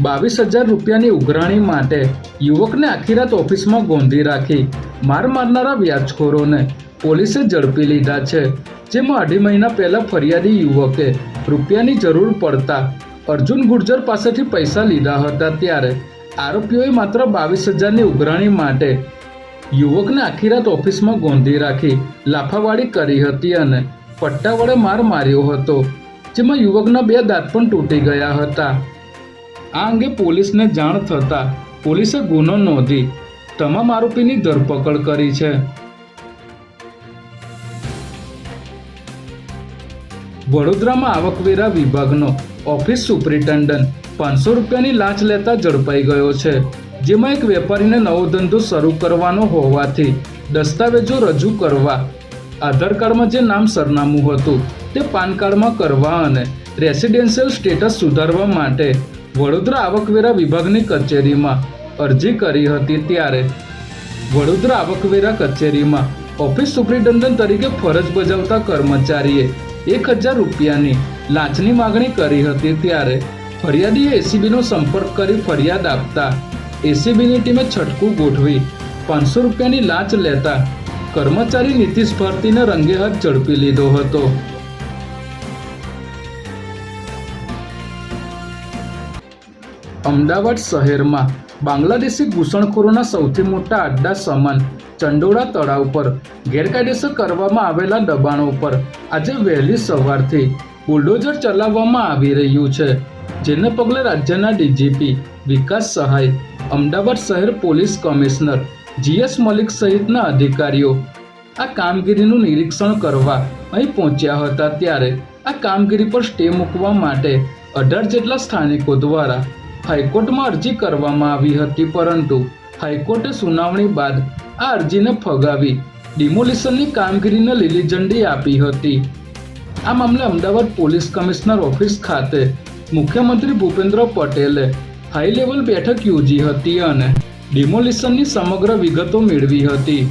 22,000 રૂપિયાની ઉઘરાણી માટે યુવકને આખી રાત ઓફિસમાં ગોંધી રાખી માર મારનારા વ્યાજખોરોને પોલીસે ઝડપી લીધા છે, જેમાં 2.5 મહિના પહેલા ફરિયાદી યુવકે રૂપિયાની જરૂર પડતા અર્જુન ગુર્જર પાસેથી પૈસા લીધા હતા। ત્યારે આરોપીઓએ માત્ર 22,000ની ઉઘરાણી માટે યુવકને આખી રાત ઓફિસમાં ગોંધી રાખી લાફાવાળી કરી હતી અને પટ્ટા વડે માર માર્યો હતો, જેમાં યુવકના 2 દાંત પણ તૂટી ગયા હતા। આ અંગે પોલીસને જાણ થતાં પોલીસે ગુનો નોંધી તમામ આરોપીની ધરપકડ કરી છે। વડોદરામાં આવકવેરા વિભાગનો ઓફિસ સુપ્રિન્ટેન્ડન્ટ 500 રૂપિયાની લાંચ લેતા ઝડપાઈ ગયો છે, જેમાં એક વેપારીને નવો ધંધો શરૂ કરવાનો હોવાથી દસ્તાવેજો રજૂ કરવા, આધાર કાર્ડમાં જે નામ સરનામું હતું તે પાન કાર્ડમાં કરવા અને રેસિડેન્શિયલ સ્ટેટસ સુધારવા માટે વડોદરા આવકવેરા વિભાગની કચેરીમાં અરજી કરી હતી। ત્યારે વડોદરા આવકવેરા કચેરીમાં ઓફિસ સુપ્રિન્ટેન્ડન્ટ તરીકે ફરજ બજાવતા કર્મચારીએ 1,000 રૂપિયાની લાંચની માગણી કરી હતી। ત્યારે ફરિયાદીએ એસીબીનો સંપર્ક કરી ફરિયાદ આપતા એસીબીની ટીમે છટકું ગોઠવી 500 રૂપિયાની લાંચ લેતા કર્મચારી નીતિશ ભારતીને રંગે હાથ ઝડપી લીધો હતો। અમદાવાદ શહેરમાં બાંગ્લાદેશી ઘૂસણખોરોના સૌથી મોટા અડ્ડા સમાન ચંડોળા તળાવ પર ગેરકાયદેસર કરવામાં આવેલા દબાણો પર આજે વહેલી સવારથી બુલડોઝર ચલાવવામાં આવી રહ્યું છે, જેને પગલે રાજ્યના ડીજીપી વિકાસ સહાય, અમદાવાદ શહેર પોલીસ કમિશનર GS મલિક સહિતના અધિકારીઓ આ કામગીરીનું નિરીક્ષણ કરવા અહીં પહોંચ્યા હતા। ત્યારે આ કામગીરી પર સ્ટે મૂકવા માટે 18 જેટલા સ્થાનિકો દ્વારા હાઈકોર્ટમાં અરજી કરવામાં આવી હતી, પરંતુ હાઈકોર્ટે સુનાવણી બાદ આ અરજીને ફગાવી ડિમોલિશનની કામગીરીને લીલી ઝંડી આપી હતી। આ મામલે અમદાવાદ પોલીસ કમિશનર ઓફિસ ખાતે મુખ્યમંત્રી ભૂપેન્દ્ર પટેલે હાઈ લેવલ બેઠક યોજી હતી અને ડિમોલિશનની સમગ્ર વિગતો મેળવી હતી।